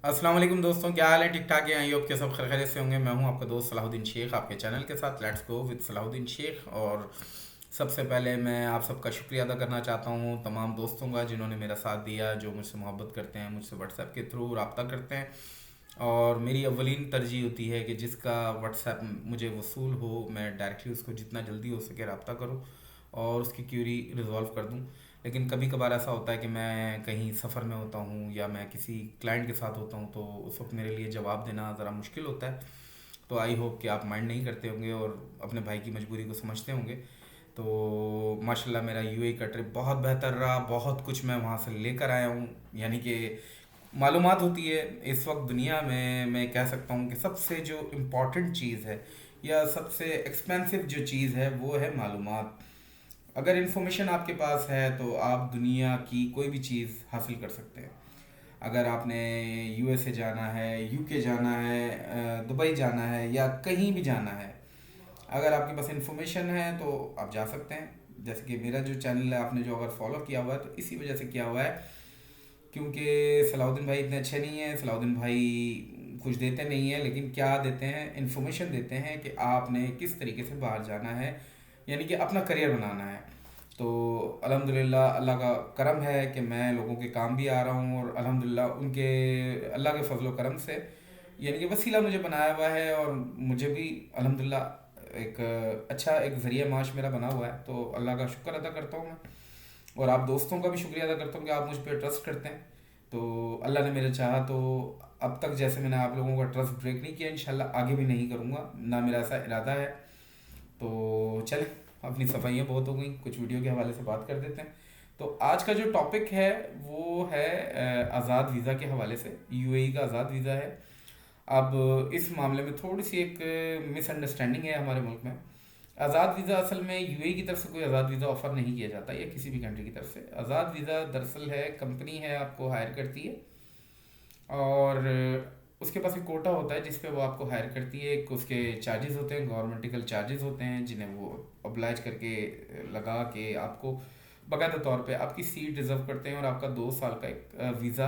अस्सलाम वालेकुम दोस्तों, क्या हाल है? ठीक ठाक है। आई होप के सब खैरियत से होंगे। मैं हूं आपका दोस्त सलाहुद्दीन शेख, आपके चैनल के साथ let's go with Salahuddin Sheikh. और सबसे पहले मैं आप सबका शुक्रिया अदा करना चाहता हूं तमाम दोस्तों का जिन्होंने मेरा साथ दिया, जो मुझसे मोहब्बत करते हैं, मुझसे व्हाट्सएप के थ्रू रब्ता करते हैं। और मेरी अव्वलीन तरजीह होती है कि जिसका व्हाट्सएप मुझे वसूल हो, मैं डायरेक्टली उसको जितना जल्दी हो सके रब्ता करूं और उसकी क्यूरी रिजॉल्व कर दूं। लेकिन कभी कभार ऐसा होता है कि मैं कहीं सफ़र में होता हूँ या मैं किसी क्लाइंट के साथ होता हूँ, तो उस वक्त मेरे लिए जवाब देना ज़रा मुश्किल होता है। तो आई होप कि आप माइंड नहीं करते होंगे और अपने भाई की मजबूरी को समझते होंगे। तो माशाल्लाह मेरा यूएई का ट्रिप बहुत बेहतर रहा, बहुत कुछ मैं वहाँ से लेकर आया हूँ। यानी कि मालूमात होती है इस वक्त दुनिया में, मैं कह सकता हूँ कि सबसे जो इम्पोर्टेंट चीज़ है या सबसे एक्सपेंसिव जो चीज़ है वो है मालूमात। अगर इन्फॉर्मेशन आपके पास है तो आप दुनिया की कोई भी चीज़ हासिल कर सकते हैं। अगर आपने यूएसए जाना है, यूके जाना है, दुबई जाना है या कहीं भी जाना है, अगर आपके पास इन्फॉर्मेशन है तो आप जा सकते हैं। जैसे कि मेरा जो चैनल है आपने जो अगर फॉलो किया हुआ है तो इसी वजह से किया हुआ है, क्योंकि सलाउद्दीन भाई इतने अच्छे नहीं हैं। सलाउद्दीन भाई कुछ देते नहीं हैं, लेकिन क्या देते हैं, इन्फॉर्मेशन देते हैं कि आपने किस तरीके से बाहर जाना है, यानी कि अपना करियर बनाना है। तो अल्हम्दुलिल्लाह अल्लाह का करम है कि मैं लोगों के काम भी आ रहा हूँ और अल्हम्दुलिल्लाह उनके अल्लाह के फजल करम से यानी कि वसीला मुझे बनाया हुआ है और मुझे भी अल्हम्दुलिल्लाह एक अच्छा एक ज़रिया माश मेरा बना हुआ है। तो अल्लाह का शुक्र अदा करता हूँ मैं, और आप दोस्तों का भी शुक्रिया अदा करता हूँ कि आप मुझ पर ट्रस्ट करते हैं। तो अल्लाह ने मेरे चाहा तो अब तक जैसे मैंने आप लोगों का ट्रस्ट ब्रेक नहीं किया, इंशाल्लाह आगे भी नहीं करूँगा, ना मेरा ऐसा इरादा है। तो चलें, अपनी सफाइयाँ बहुत हो गई, कुछ वीडियो के हवाले से बात कर देते हैं। तो आज का जो टॉपिक है वो है आज़ाद वीज़ा के हवाले से। यूएई का आज़ाद वीज़ा है। अब इस मामले में थोड़ी सी एक मिसअंडरस्टैंडिंग है हमारे मुल्क में। आज़ाद वीज़ा असल में यूएई की तरफ से कोई आज़ाद वीज़ा ऑफ़र नहीं किया जाता या किसी भी कंट्री की तरफ से। आज़ाद वीज़ा दरअसल है कंपनी है आपको हायर करती है और उसके पास एक कोटा होता है जिस पे वो आपको हायर करती है। एक उसके चार्जेस होते हैं, गवर्नमेंटिकल चार्जेस होते हैं जिन्हें वो oblige करके लगा के आपको बाकायदा तौर पे आपकी सीट रिज़र्व करते हैं और आपका 2 साल का एक वीज़ा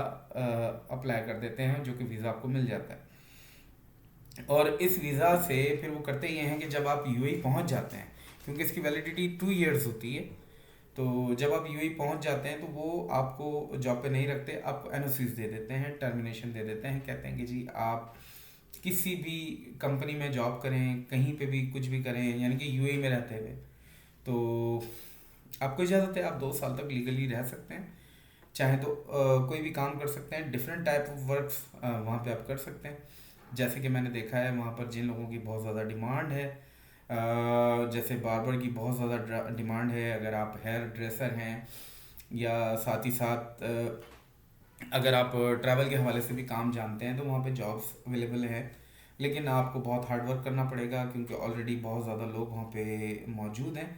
अप्लाई कर देते हैं, जो कि वीज़ा आपको मिल जाता है। और इस वीज़ा से फिर वो करते ये हैं कि जब आप यूएई पहुंच जाते हैं, क्योंकि इसकी वैलिडिटी 2 इयर्स होती है, तो जब आप यूएई पहुंच जाते हैं तो वो आपको जॉब पे नहीं रखते, आपको एनओसीज दे देते हैं, टर्मिनेशन दे देते हैं। कहते हैं कि जी आप किसी भी कंपनी में जॉब करें, कहीं पे भी कुछ भी करें, यानी कि यूएई में रहते हुए, तो आपको इजाज़त है, आप 2 साल तक लीगली रह सकते हैं। चाहे तो कोई भी काम कर सकते हैं, डिफरेंट टाइप ऑफ वर्क्स वहाँ पे आप कर सकते हैं। जैसे कि मैंने देखा है वहाँ पर जिन लोगों की बहुत ज़्यादा डिमांड है, जैसे बार्बर की बहुत ज़्यादा डिमांड है, अगर आप हेयर ड्रेसर हैं या साथ ही साथ अगर आप ट्रैवल के हवाले से भी काम जानते हैं तो वहाँ पे जॉब्स अवेलेबल हैं। लेकिन आपको बहुत हार्ड वर्क करना पड़ेगा क्योंकि ऑलरेडी बहुत ज़्यादा लोग वहाँ पे मौजूद हैं।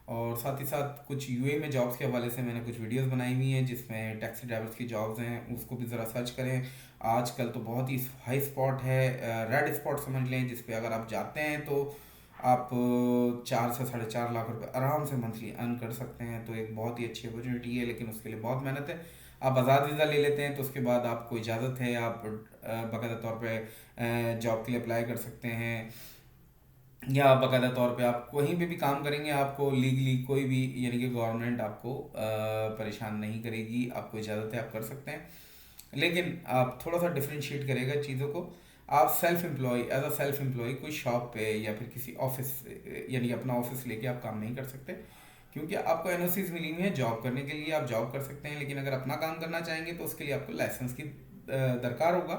और साथ ही साथ कुछ यूए में जॉब्स के हवाले से मैंने कुछ वीडियोस बनाई हुई हैं जिसमें टैक्सी ड्राइवर्स की जॉब्स हैं, उसको भी ज़रा सर्च करें। आजकल तो बहुत ही हाई स्पॉट है, रेड स्पॉट समझ लें, जिस पे अगर आप जाते हैं तो आप 4 से 4.5 लाख रुपए आराम से मंथली अर्न कर सकते हैं। तो एक बहुत ही अच्छी अपॉर्चुनिटी है, लेकिन उसके लिए बहुत मेहनत है। आप आज़ाद वीज़ा ले लेते हैं तो उसके बाद आपको इजाज़त है, आप बाकायदा तौर पे जॉब के लिए अप्लाई कर सकते हैं, या बाकायदा तौर पे आप कहीं पे भी काम करेंगे, आपको लीगली कोई भी यानी कि गवर्नमेंट आपको परेशान नहीं करेगी, आपको इजाज़त है, आप कर सकते हैं। लेकिन आप थोड़ा सा डिफ्रेंशिएट करेगा चीज़ों को। आप self employ, as a self employ कोई शॉप पे या फिर किसी ऑफिस यानी कि अपना ऑफिस लेके आप काम नहीं कर सकते, क्योंकि आपको एनओसीज मिली हुई है जॉब करने के लिए, आप जॉब कर सकते हैं। लेकिन अगर अपना काम करना चाहेंगे तो उसके लिए आपको लाइसेंस की दरकार होगा।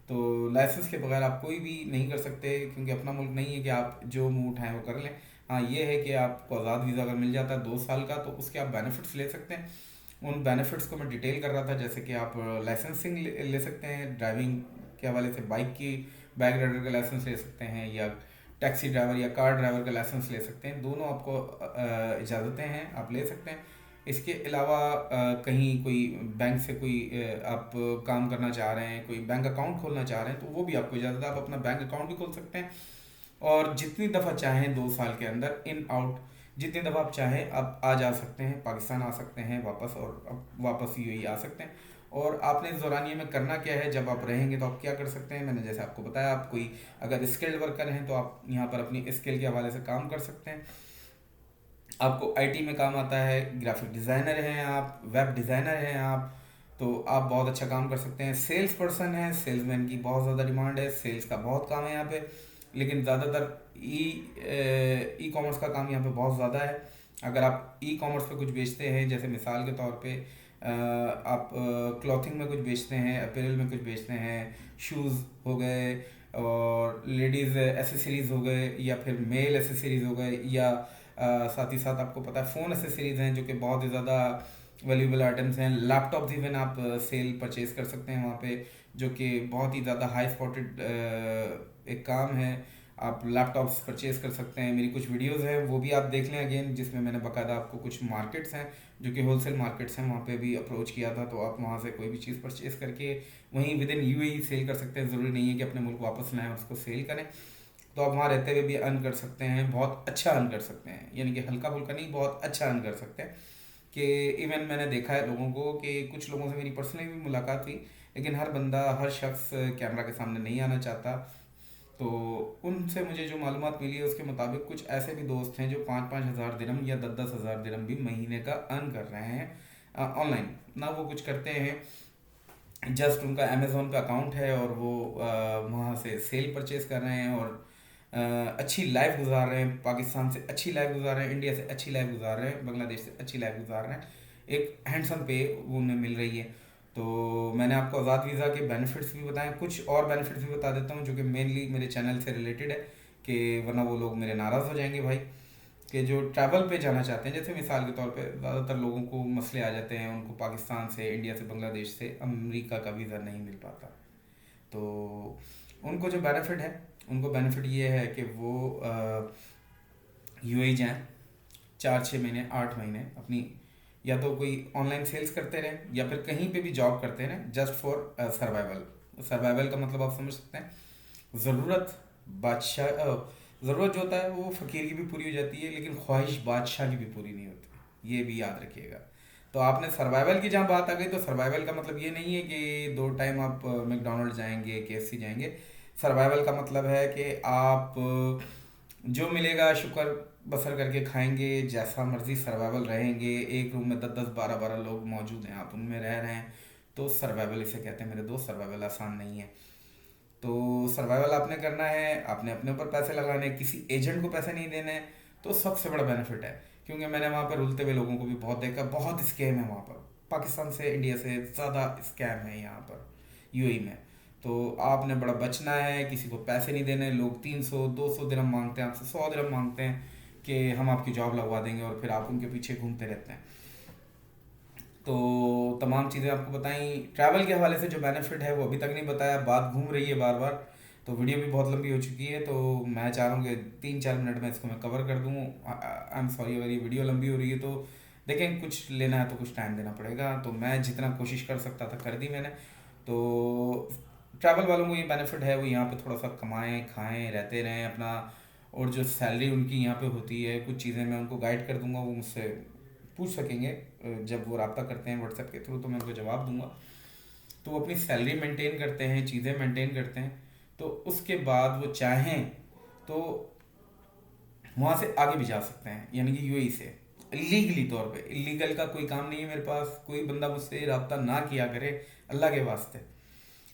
तो लाइसेंस के बगैर आप कोई भी नहीं कर सकते, क्योंकि अपना मुल्क नहीं है कि आप जो मुंह उठाएं वो कर लें। हाँ ये है कि आपको आज़ाद वीज़ा अगर मिल जाता है 2 साल का तो उसके आप बेनिफिट्स ले सकते हैं। उन बेनिफिट्स को मैं डिटेल कर रहा था, जैसे कि आप लाइसेंसिंग ले सकते हैं ड्राइविंग के हवाले से, बाइक की बाइक राइडर का लाइसेंस ले सकते हैं, या टैक्सी ड्राइवर या कार ड्राइवर का लाइसेंस ले सकते हैं। दोनों आपको इजाज़तें हैं, आप ले सकते हैं। इसके अलावा कहीं कोई बैंक से कोई आप काम करना चाह रहे हैं, कोई बैंक अकाउंट खोलना चाह रहे हैं, तो वो भी आपको इजाज़त है, आप अपना बैंक अकाउंट भी खोल सकते हैं। और जितनी दफ़ा चाहें 2 साल के अंदर इन आउट, जितनी दफ़ा आप चाहें आप आ जा सकते हैं, पाकिस्तान आ सकते हैं वापस, और अब वापस यूएई आ सकते हैं। और आपने इस दौरानिए में करना क्या है, जब आप रहेंगे तो आप क्या कर सकते हैं। मैंने जैसे आपको बताया, आप कोई अगर स्किल्ड वर्कर हैं तो आप यहाँ पर अपनी स्किल के हवाले से काम कर सकते हैं। आपको आईटी में काम आता है, ग्राफिक डिज़ाइनर हैं आप, वेब डिज़ाइनर हैं आप, तो आप बहुत अच्छा काम कर सकते हैं। सेल्स पर्सन है, सेल्समैन की बहुत ज़्यादा डिमांड है, सेल्स का बहुत काम है यहाँ पे, लेकिन ज़्यादातर ई कॉमर्स का काम यहाँ पे बहुत ज़्यादा है। अगर आप ई कॉमर्स पे कुछ बेचते हैं, जैसे मिसाल के तौर पे आप क्लॉथिंग में कुछ बेचते हैं, अपैरल में कुछ बेचते हैं, शूज़ हो गए और लेडीज़ एसेसरीज़ हो गए, या फिर मेल एसेसरीज़ हो गए, या साथ ही साथ आपको पता है फ़ोन एसेसरीज़ हैं जो कि बहुत ही ज़्यादा वैल्यूबल आइटम्स हैं। लैपटॉप्स इवन आप सेल परचेज़ कर सकते हैं वहाँ पे, जो कि बहुत ही ज़्यादा हाई स्पॉटेड एक काम है। आप लैपटॉप्स परचेज़ कर सकते हैं। मेरी कुछ वीडियोस हैं, वो भी आप देख लें अगेन, जिसमें मैंने बाकायदा आपको कुछ मार्केट्स हैं जो कि होलसेल मार्केट्स हैं, वहाँ पे भी अप्रोच किया था। तो आप वहाँ से कोई भी चीज़ परचेज़ करके वहीं विद इन यूएई सेल कर सकते हैं। ज़रूरी नहीं है कि अपने मुल्क वापस लाएँ और उसको सेल करें। तो आप वहाँ रहते हुए भी अर्न कर सकते हैं, बहुत अच्छा अर्न कर सकते हैं, यानी कि हल्का फुल्का नहीं, बहुत अच्छा अर्न कर सकते हैं। कि इवन मैंने देखा है लोगों को, कि कुछ लोगों से मेरी पर्सनली भी मुलाकात हुई, लेकिन हर बंदा, हर शख्स कैमरा के सामने नहीं आना चाहता। तो उनसे मुझे जो मालूमात मिली है उसके मुताबिक कुछ ऐसे भी दोस्त हैं जो 5-5 हज़ार दिरहम या 10-10 हज़ार दिरहम भी महीने का अर्न कर रहे हैं ऑनलाइन। ना वो कुछ करते हैं, जस्ट उनका अमेज़ोन पे अकाउंट है और वो वहाँ से सेल परचेज कर रहे हैं और अच्छी लाइफ गुजार रहे हैं। पाकिस्तान से अच्छी लाइफ गुजार रहे हैं, इंडिया से अच्छी लाइफ गुजार रहे हैं, बांग्लादेश से अच्छी लाइफ गुजार रहे हैं। एक हैंडसम पे वो उन्हें मिल रही है। तो मैंने आपको आज़ाद वीज़ा के बेनिफिट्स भी बताएं, कुछ और बेनिफिट्स भी बता देता हूँ जो कि मेनली मेरे चैनल से रिलेटेड है, कि वरना वो लोग मेरे नाराज़ हो जाएंगे भाई। कि जो ट्रैवल पे जाना चाहते हैं, जैसे मिसाल के तौर पे ज़्यादातर लोगों को मसले आ जाते हैं, उनको पाकिस्तान से, इंडिया से, बांग्लादेश से अमेरिका का वीज़ा नहीं मिल पाता। तो उनको जो बेनिफिट है, उनको बेनिफिट ये है कि वो यूएई जाएँ, 4-6 महीने, 8 महीने अपनी, या तो कोई ऑनलाइन सेल्स करते रहें या फिर कहीं पे भी जॉब करते रहें, जस्ट फॉर सर्वाइवल। सर्वाइवल का मतलब आप समझ सकते हैं। ज़रूरत बादशाह ज़रूरत जो होता है वो फ़कीर की भी पूरी हो जाती है, लेकिन ख्वाहिश बादशाह की भी पूरी नहीं होती, ये भी याद रखिएगा। तो आपने सर्वाइवल की जहाँ बात आ गई, तो सर्वाइवल का मतलब ये नहीं है कि 2 टाइम आप मैकडोनल्ड जाएंगे, केएफसी जाएंगे। सर्वाइवल का मतलब है कि आप जो मिलेगा शुक्र बसर करके खाएंगे, जैसा मर्जी सर्वाइवल रहेंगे। एक रूम में 10-10, 12-12 लोग मौजूद हैं, आप उनमें रह रहे हैं, तो सर्वाइवल इसे कहते हैं मेरे दोस्त। सर्वाइवल आसान नहीं है। तो सर्वाइवल आपने करना है, आपने अपने ऊपर पैसे लगाने हैं, किसी एजेंट को पैसे नहीं देने हैं, तो सबसे बड़ा बेनिफिट है। क्योंकि मैंने वहाँ पर रुलते हुए लोगों को भी बहुत देखा, बहुत स्कैम है वहाँ पर। पाकिस्तान से, इंडिया से ज़्यादा स्कैम है यहाँ पर यूएई में। तो आपने बड़ा बचना है, किसी को पैसे नहीं देने। लोग 300-200 दिरहम मांगते हैं आपसे, 100 दिरहम मांगते हैं कि हम आपकी जॉब लगवा देंगे, और फिर आप उनके पीछे घूमते रहते हैं। तो तमाम चीज़ें आपको बताई। ट्रैवल के हवाले से जो बेनिफिट है वो अभी तक नहीं बताया, बात घूम रही है बार बार। तो वीडियो भी बहुत लंबी हो चुकी है, तो मैं चाह रहा हूँ कि 3-4 मिनट में इसको मैं कवर कर दूँ। आई एम सॉरी अगर ये वीडियो लंबी हो रही है, तो देखें, कुछ लेना है तो कुछ टाइम देना पड़ेगा। तो मैं जितना कोशिश कर सकता था कर दी मैंने। तो ट्रैवल वालों को ये बेनिफिट है, वो यहाँ पे थोड़ा सा कमाएं, खाएं, रहते रहें अपना। और जो सैलरी उनकी यहाँ पे होती है, कुछ चीज़ें मैं उनको गाइड कर दूंगा, वो मुझसे पूछ सकेंगे जब वो रब्ता करते हैं व्हाट्सएप के थ्रू, तो मैं उनको जवाब दूंगा। तो वो अपनी सैलरी मेंटेन करते हैं, चीज़ें मेंटेन करते हैं। तो उसके बाद वो चाहें तो वहाँ से आगे भी जा सकते हैं, यानी कि यूएई से लीगली तौर पे। इलीगल का कोई काम नहीं है मेरे पास। कोई बंदा मुझसे रब्ता ना किया करे, अल्लाह के वास्ते।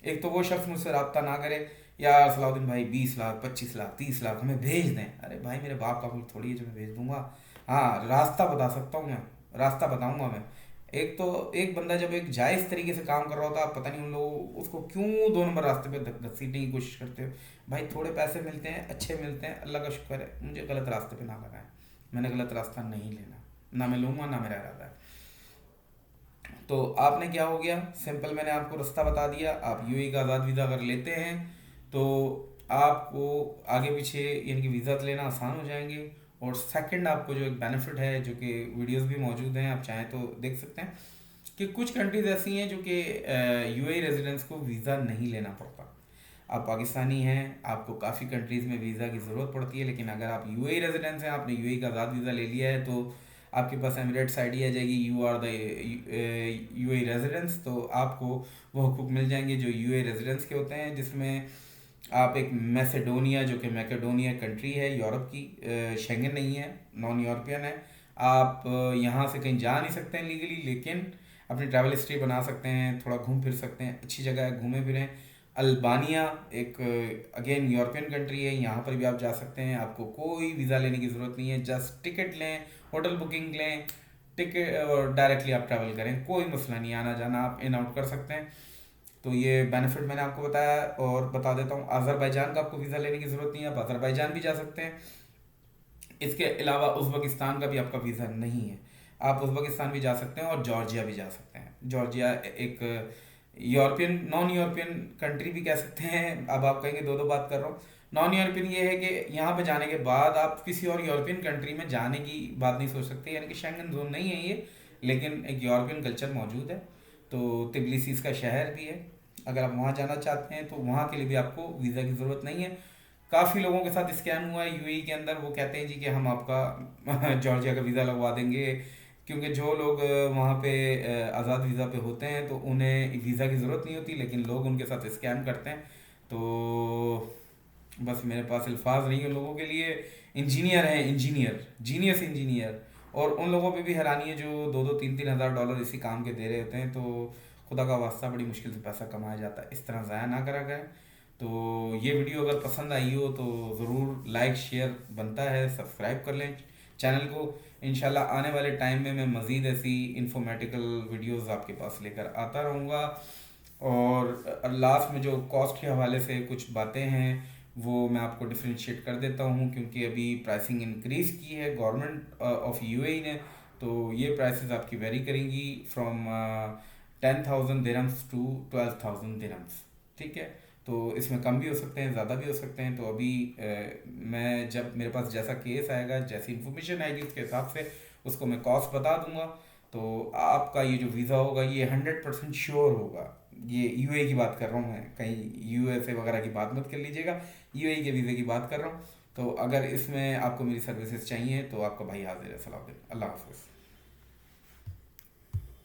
एक तो वो शख्स मुझसे रब्ता ना करे, यार सलाउद्दीन भाई 20 लाख, 25 लाख, 30 लाख हमें भेज दें। अरे भाई, मेरे बाप का मुल्क थोड़ी है जो मैं भेज दूंगा। हाँ, रास्ता बता सकता हूँ मैं, रास्ता बताऊंगा मैं। एक तो एक बंदा जब एक जायज़ तरीके से काम कर रहा होता है, आप पता नहीं उन लोग उसको क्यों 2 नंबर रास्ते पे घसीटने की कोशिश करते हो। भाई, थोड़े पैसे मिलते हैं, अच्छे मिलते हैं, अल्लाह का शुक्र है। मुझे गलत रास्ते पे ना लगाएं, मैंने गलत रास्ता नहीं लेना, ना मैं लूँगा, ना मेरा इरादा है। तो आपने क्या हो गया, सिंपल मैंने आपको रास्ता बता दिया। आप यूएई का आज़ाद वीज़ा अगर लेते हैं तो आपको आगे पीछे यानी कि वीज़ा लेना आसान हो जाएंगे। और सेकंड, आपको जो एक बेनिफिट है, जो कि वीडियोस भी मौजूद हैं, आप चाहें तो देख सकते हैं, कि कुछ कंट्रीज़ ऐसी हैं जो कि यूएई रेजिडेंट्स को वीज़ा नहीं लेना पड़ता। आप पाकिस्तानी हैं, आपको काफ़ी कंट्रीज़ में वीज़ा की ज़रूरत पड़ती है, लेकिन अगर आप यूएई रेजिडेंट्स हैं, आपने यूएई का आज़ाद वीज़ा ले लिया है, तो आपके पास एमिरेट्स आईडी आ जाएगी, you are the UAE residence, तो आपको वो हुकूक मिल जाएंगे जो यूएई रेजिडेंस के होते हैं, जिसमें आप एक मैसेडोनिया, जो कि मैकेडोनिया कंट्री है यूरोप की, शेंगन नहीं है, नॉन यूरोपियन है, आप यहाँ से कहीं जा नहीं सकते हैं लीगली, लेकिन अपनी ट्रैवल हिस्ट्री बना सकते हैं, थोड़ा घूम फिर सकते हैं, अच्छी जगह है, घूमें फिरें। अल्बानिया एक अगेन यूरोपियन कंट्री है, यहाँ पर भी आप जा सकते हैं, आपको कोई वीज़ा लेने की ज़रूरत नहीं है, जस्ट टिकट लें, होटल बुकिंग लें, टिकट और डायरेक्टली आप ट्रैवल करें, कोई मसला नहीं, आना जाना आप इन आउट कर सकते हैं। तो ये बेनिफिट मैंने आपको बताया, और बता देता हूँ अज़रबैजान का आपको वीज़ा लेने की ज़रूरत नहीं है, आप अज़रबैजान भी जा सकते हैं। इसके अलावा उज़्बेकिस्तान का भी आपका वीज़ा नहीं है, आप उज़्बेकिस्तान भी जा सकते हैं और जॉर्जिया भी जा सकते हैं। जॉर्जिया एक यूरोपियन, नॉन यूरोपियन कंट्री भी कह सकते हैं, अब आप कहेंगे दो दो बात कर रहा हूँ। नॉन यूरोपियन ये है कि यहाँ पे जाने के बाद आप किसी और यूरोपियन कंट्री में जाने की बात नहीं सोच सकते, यानी कि शेंगन जोन नहीं है ये, लेकिन एक यूरोपियन कल्चर मौजूद है। तो तिबलिसी इसका शहर भी है, अगर आप वहाँ जाना चाहते हैं तो वहाँ के लिए भी आपको वीज़ा की ज़रूरत नहीं है। काफ़ी लोगों के साथ स्कैम हुआ है यूएई के अंदर, वो कहते हैं जी कि हम आपका जॉर्जिया का वीज़ा लगवा देंगे, क्योंकि जो लोग वहाँ पे आज़ाद वीज़ा पे होते हैं तो उन्हें वीज़ा की ज़रूरत नहीं होती, लेकिन लोग उनके साथ स्कैम करते हैं। तो बस मेरे पास अल्फाज नहीं है उन लोगों के लिए। इंजीनियर हैं, इंजीनियर, जीनियस इंजीनियर, और उन लोगों पे भी हैरानी है जो दो दो तीन तीन हज़ार डॉलर इसी काम के दे रहे होते हैं। तो खुदा का वास्ता, बड़ी मुश्किल से पैसा कमाया जाता है, इस तरह ज़ाया ना करा करें। तो ये वीडियो अगर पसंद आई हो तो ज़रूर लाइक शेयर बनता है, सब्सक्राइब कर लें चैनल को। इंशाल्लाह आने वाले टाइम में मैं मज़ीद ऐसी इन्फॉर्मेटिकल वीडियोस आपके पास लेकर आता रहूँगा। और लास्ट में जो कॉस्ट के हवाले से कुछ बातें हैं वो मैं आपको डिफ्रेंशिएट कर देता हूँ, क्योंकि अभी प्राइसिंग इंक्रीज़ की है गवर्नमेंट ऑफ यूएई ने, तो ये प्राइसेस आपकी वेरी करेंगी फ्रॉम 10,000 दिरहम्स टू 12,000 दिरहम्स, ठीक है। तो इसमें कम भी हो सकते हैं, ज़्यादा भी हो सकते हैं। तो अभी मैं जब मेरे पास जैसा केस आएगा, जैसी इन्फॉर्मेशन आएगी, उसके हिसाब से उसको मैं कॉस्ट बता दूंगा। तो आपका ये जो वीज़ा होगा ये 100% श्योर होगा। ये यूएई की बात कर रहा हूँ मैं, कहीं यूएसए वगैरह की बात मत कर लीजिएगा, यूएई के वीज़े की बात कर रहा हूँ। तो अगर इसमें आपको मेरी सर्विसेज चाहिए तो आपका भाई हाजिर है। सलाम, अल्लाह हाफ़िज़।